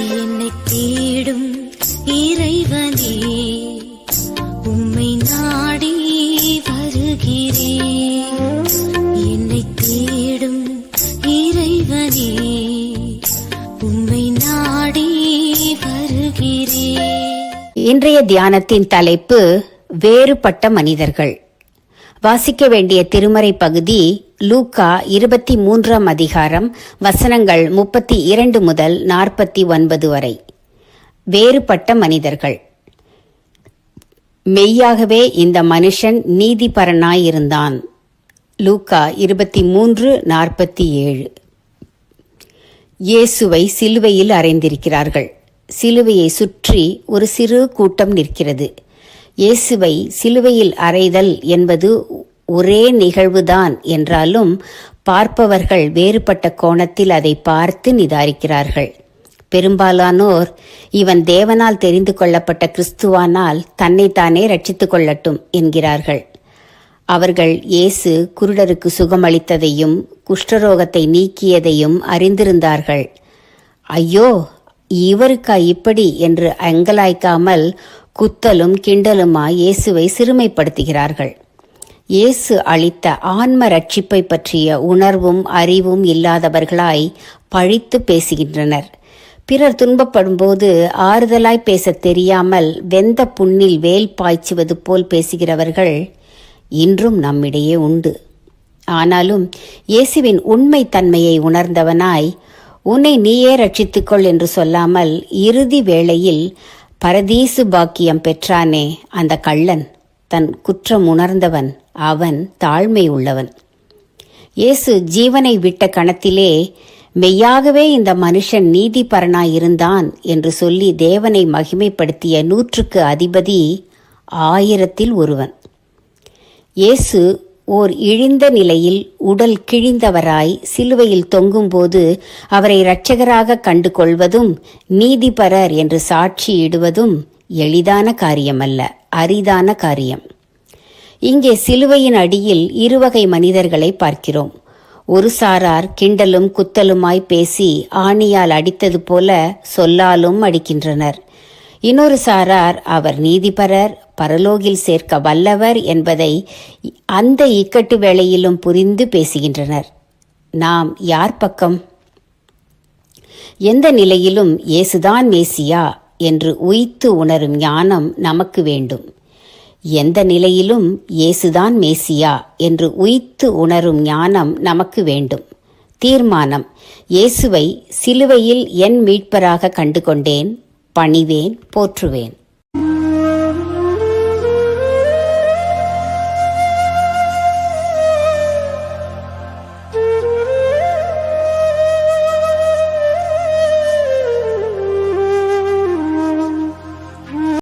என்னை தேடும் இறைவனே, உம்மை நாடி வருகிறேன். என்னை தேடும் இறைவனே, உம்மை நாடி வருகிறேன். இன்றைய தியானத்தின் தலைப்பு வேறுபட்ட மனிதர்கள். வாசிக்க வேண்டிய திருமறை பகுதி லூக்கா 23ஆம் அதிகாரம் வசனங்கள் 32 முதல் 49 வரை. வேறுபட்ட மனிதர்கள். மெய்யாகவே இந்த மனுஷன் நீதிபரனாயிருந்தான். லூக்கா 23:47. இயேசுவை சிலுவையில் அறைந்திருக்கிறார்கள். சிலுவையை சுற்றி ஒரு சிறு கூட்டம் நிற்கிறது. இயேசுவை சிலுவையில் அறைதல் என்பது ஒரே நிகழ்வுதான் என்றாலும் பார்ப்பவர்கள் வேறுபட்ட கோணத்தில் அதை பார்த்து நிதானிக்கிறார்கள். பெரும்பாலானோர் இவன் தேவனால் தெரிந்து கொள்ளப்பட்ட கிறிஸ்துவானால் தன்னைத்தானே ரட்சித்துக் கொள்ளட்டும் என்கிறார்கள். அவர்கள் இயேசு குருடருக்கு சுகமளித்ததையும் குஷ்டரோகத்தை நீக்கியதையும் அறிந்திருந்தார்கள். ஐயோ, இவருக்கா இப்படி என்று அங்கலாய்க்காமல் குத்தலும் கிண்டலுமாய் இயேசுவை சிறுமைப்படுத்துகிறார்கள். இயேசு அளித்த ஆன்ம ரட்சிப்பை பற்றிய உணர்வும் அறிவும் இல்லாதவர்களாய் பழித்து பேசுகின்றனர். பிறர் துன்பப்படும்போது ஆறுதலாய் பேச தெரியாமல் வெந்த புண்ணில் வேல் பாய்ச்சுவது போல் பேசுகிறவர்கள் இன்றும் நம்மிடையே உண்டு. ஆனாலும் இயேசுவின் உண்மை தன்மையை உணர்ந்தவனாய் உன்னை நீயே ரட்சித்துக்கொள் என்று சொல்லாமல் இறுதி வேளையில் பரதீசு பாக்கியம் பெற்றானே அந்த கள்ளன், தன் குற்றம் உணர்ந்தவன், அவன் தாழ்மை உள்ளவன். இயேசு ஜீவனை விட்ட கணத்திலே மெய்யாகவே இந்த மனுஷன் நீதிபரனாயிருந்தான் என்று சொல்லி தேவனை மகிமைப்படுத்திய 100க்கு அதிபதி 1000ல் ஒருவன். இயேசு ஓர் இழிந்த நிலையில் உடல் கிழிந்தவராய் சிலுவையில் தொங்கும்போது அவரை இரட்சகராக கண்டு கொள்வதும் நீதிபரர் என்று சாட்சியிடுவதும் எளிதான காரியமல்ல, அரிதான காரியம். இங்கே சிலுவையின் அடியில் இருவகை மனிதர்களை பார்க்கிறோம். ஒரு சாரார் கிண்டலும் குத்தலுமாய் பேசி ஆணியால் அடித்தது போல சொல்லாலும் அடிக்கின்றனர். இன்னொரு சாரார் அவர் நீதிபரர், பரலோகில் சேர்க்க வல்லவர் என்பதை அந்த இக்கட்டு வேளையிலும் புரிந்து பேசுகின்றனர். நாம் யார் பக்கம்? எந்த நிலையிலும் இயேசுதான் மேசியா என்று உய்த்து உணரும் ஞானம் நமக்கு வேண்டும். எந்த நிலையிலும் இயேசுதான் மேசியா என்று உய்த்து உணரும் ஞானம் நமக்கு வேண்டும். தீர்மானம்: இயேசுவை சிலுவையில் என் மீட்பராக கண்டு கொண்டேன், பணிவேன், போற்றுவேன்.